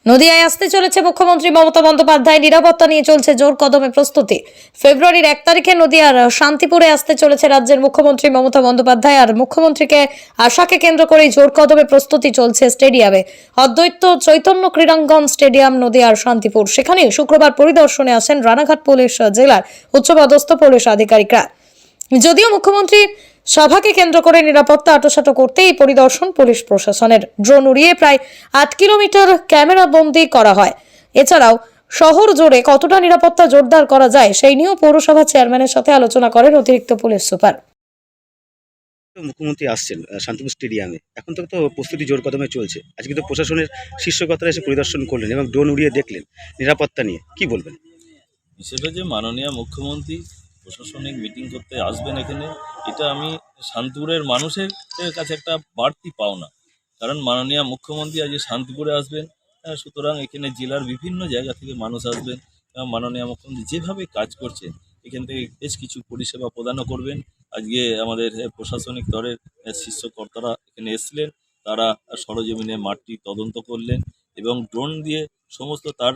নদিয়ায় আসতে চলেছে মুখ্যমন্ত্রী মমতা বন্দ্যোপাধ্যায়। নিরাপত্তা নিয়ে চলছে জোর কদমে প্রস্তুতি। ফেব্রুয়ারির 1 তারিখে নদিয়ার শান্তিপুরে আসতে চলেছে রাজ্যের মুখ্যমন্ত্রী মমতা বন্দ্যোপাধ্যায়। আর মুখ্যমন্ত্রীকে আশাকে কেন্দ্র করেই জোর কদমে প্রস্তুতি চলছে স্টেডিয়ামে। অদ্বৈত চৈতন্য ক্রীড়াঙ্গন স্টেডিয়াম নদিয়ার শান্তিপুর। সেখানে শুক্রবার পরিদর্শনে আসেন রানাঘাট পুলিশ জেলার উচ্চপদস্থ পুলিশ আধিকারিকরা। যদিও মুখ্যমন্ত্রী সভাকে কেন্দ্র করে নিরাপত্তা আঁটোসাঁটো করতে এই পরিদর্শন পুলিশ প্রশাসনের। ড্রোন উড়িয়ে প্রায় 8 কিলোমিটার ক্যামেরা বন্দী করা হয়। এছাড়াও শহর জুড়ে কতটা নিরাপত্তা জোরদার করা যায় সেই নিয়েও পৌরসভা চেয়ারম্যানের সাথে আলোচনা করেন অতিরিক্ত পুলিশ সুপার। মুখ্যমন্ত্রী আসছেন শান্তিপুর স্টেডিয়ামে। এখন থেকে তো প্রস্তুতি জোর কদমে চলছে। আজকে তো প্রশাসনের শীর্ষকর্তারা এসে পরিদর্শন করলেন এবং ড্রোন উড়িয়ে দেখলেন নিরাপত্তা নিয়ে, কি বলবেন? হিসেবে যে মাননীয় মুখ্যমন্ত্রী প্রশাসনিক মিটিং করতে আসবেন এখানে, এটা আমি শান্তিপুরের মানুষের কাছে একটা বাড়তি পাওনা। কারণ মাননীয় মুখ্যমন্ত্রী আজকে শান্তিপুরে আসবেন, সুতরাং এখানে জেলার বিভিন্ন জায়গা থেকে মানুষ আসবেন। মাননীয় মুখ্যমন্ত্রী যেভাবে কাজ করছেন এখান থেকে বেশ কিছু পরিষেবা প্রদানও করবেন। আজকে আমাদের প্রশাসনিক স্তরের শীর্ষকর্তারা এখানে এসছিলেন, তারা সরজমিনে মাঠটি তদন্ত করলেন এবং ড্রোন দিয়ে সমস্ত তার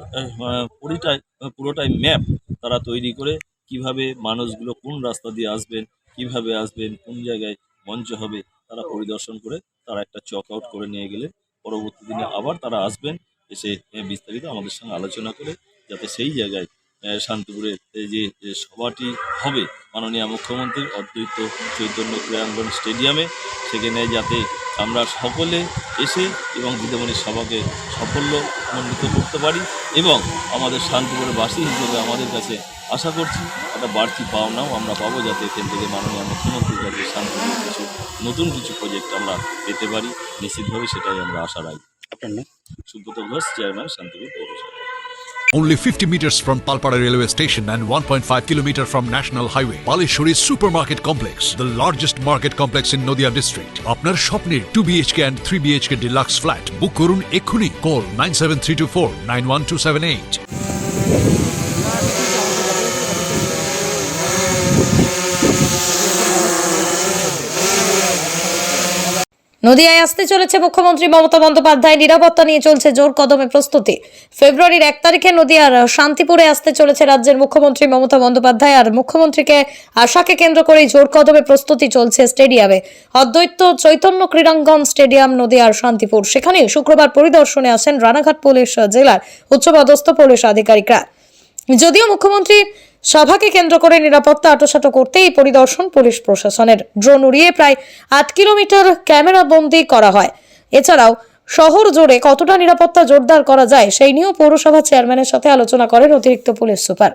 পুরোটাই ম্যাপ তারা তৈরি করে কিভাবে মানুষগুলো কোন রাস্তা দিয়ে আসবেন, কিভাবে আসবেন, কোন জায়গায় মঞ্চ হবে, তারা পরিদর্শন করে তারা একটা চক আউট করে নিয়ে গেলে পরবর্তী দিনে আবার তারা আসবেন, এসে বিস্তারিত আমাদের সঙ্গে আলোচনা করে যাতে সেই জায়গায় শান্তিপুরের যে সভাটি হবে মাননীয় মুখ্যমন্ত্রীর অদ্বৈত চৈতন্য ক্রীড়াঙ্গন স্টেডিয়ামে, সেখানে যাতে আমরা সকলে এসে এবং দিদিমণির সভাকে সাফল্যমণ্ডিত করতে পারি এবং আমাদের শান্তিপুরের বাসী হিসেবে আমাদের কাছে আশা করছি একটা বাড়তি পাওনাও আমরা পাবো, যাতে এখান থেকে মাননীয় মুখ্যমন্ত্রীর কাছে শান্তিপুর নতুন কিছু প্রজেক্ট আমরা পেতে পারি। নিশ্চিতভাবে সেটাই আমরা আশা রাখি। আপনার নাম? সুব্রত ঘোষ, চেয়ারম্যান, শান্তিপুর পৌরসভা। Only 50 meters from Palpara railway station and 1.5 kilometer from National Highway, Palishuri Supermarket Complex, the largest market complex in Nodia district. আপনার স্বপ্নের 2 BHK and 3 BHK deluxe flat বুক করুন এক্ষুনি। Call 97324 91278. নদিয়ায় আসতে চলেছে মুখ্যমন্ত্রী মমতা বন্দ্যোপাধ্যায়। নিরাপত্তা নিয়ে চলছে জোর কদমে প্রস্তুতি। ফেব্রুয়ারির 1 তারিখে নদিয়ার শান্তিপুরে আসতে চলেছে রাজ্যের মুখ্যমন্ত্রী মমতা বন্দ্যোপাধ্যায়। আর মুখ্যমন্ত্রীকে আশাকে কেন্দ্র করেই জোর কদমে প্রস্তুতি চলছে স্টেডিয়ামে। অদ্বৈত চৈতন্য ক্রীড়াঙ্গন স্টেডিয়াম নদিয়ার শান্তিপুর। সেখানে শুক্রবার পরিদর্শনে আসেন রানাঘাট পুলিশ জেলার উচ্চপদস্থ পুলিশ আধিকারিকরা। যদিও মুখ্যমন্ত্রী সভাকে কেন্দ্র করে নিরাপত্তা আঁটোসাঁটো করতে এই পরিদর্শন পুলিশ প্রশাসনের। ড্রোন উড়িয়ে প্রায় 8 কিলোমিটার ক্যামেরা বন্দী করা হয়। এছাড়াও শহর জুড়ে কতটা নিরাপত্তা জোরদার করা যায় সেই নিয়েও পৌরসভা চেয়ারম্যানের সাথে আলোচনা করেন অতিরিক্ত পুলিশ সুপার।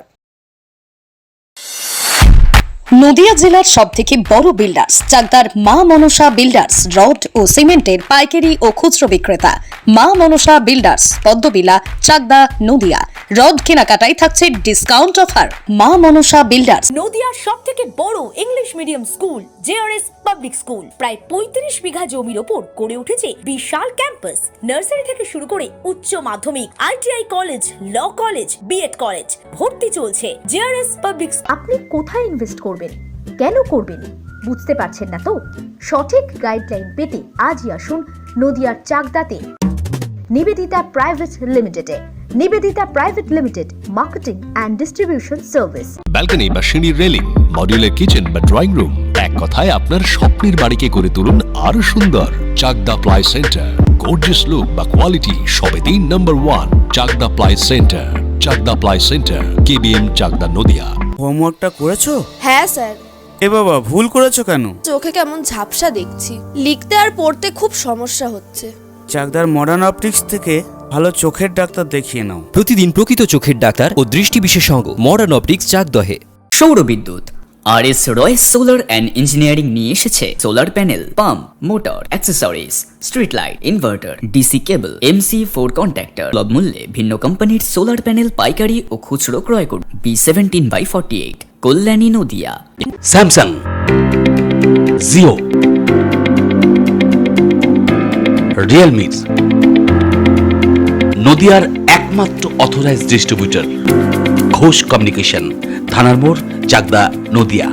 নদিয়া জেলার সবথেকে বড় বিল্ডার্স চাকদার মা মনসা বিল্ডার্স, রড ও সিমেন্টের পাইকারি ও খুচরো বিক্রেতা। মা মনসা বিল্ডার্স, পদ্মবিলা, চাকদা, নদিয়া। রড কেনাকাটায় থাকছে ডিসকাউন্ট অফার। মা মনসা বিল্ডার্স। নদিয়ার সবথেকে বড় English medium school JRS public school, প্রায় 35 বিঘা জমির ওপর গড়ে উঠেছে বিশাল ক্যাম্পাস। নার্সারি থেকে শুরু করে উচ্চ মাধ্যমিক, ITI college, law college, BEd college ভর্তি চলছে। JRS public. আপনি কোথায় ইনভেস্ট করবেন, কেন করবেন বুঝতে পারছেন না তো? সঠিক গাইডলাইন পেতে আজই আসুন নদিয়ার চাকদাতে নিবেদিতা প্রাইভেট লিমিটেডে। Nivedita private limited, marketing and distribution service. Balcony বা সিঁড়ির রেলিং, মডিউলার কিচেন বা ড্রয়িং রুম, এক কথায় আপনার স্বপ্নের বাড়িকে করে তুলুন আরো সুন্দর। Chakdah ply centre, gorgeous look বা কোয়ালিটি সবে 3 number 1 Chakdah ply centre. Chakdah ply centre, KBM, Chakdah, Nadia. হোমওয়ার্কটা করেছো? হ্যাঁ স্যার। এ বাবা, ভুল করেছো কেন? চোখে কেমন ঝাপসা দেখছি, লিখতে আর পড়তে খুব সমস্যা হচ্ছে। চাকদার মডার্ন অপটিক্স থেকে ভালো চোখের ডাক্তার দেখিয়ে নাও। প্রতিদিন প্রকৃত চোখের ডাক্তার ও দৃষ্টি বিশেষজ্ঞ মডার্ন অপটিক্স চাকদহে। সৌর বিদ্যুৎ RS Roy solar and engineering নিয়ে এসেছে solar panel, pump, motor, accessories, street light, inverter, DC কেবল, MC4 কন্ট্যাক্টর। সুলভ মূল্যে ভিন্ন কোম্পানির সোলার প্যানেল পাইকারি ও খুচরো ক্রয় করুন। B17/48 Kalyani, Nadia. Samsung, Jio, Realme, নদিয়ার একমাত্র অথরাইজড ডিস্ট্রিবিউটর ঘোষ কমিউনিকেশন, থানার মোড়, চাকদা, নদিয়া।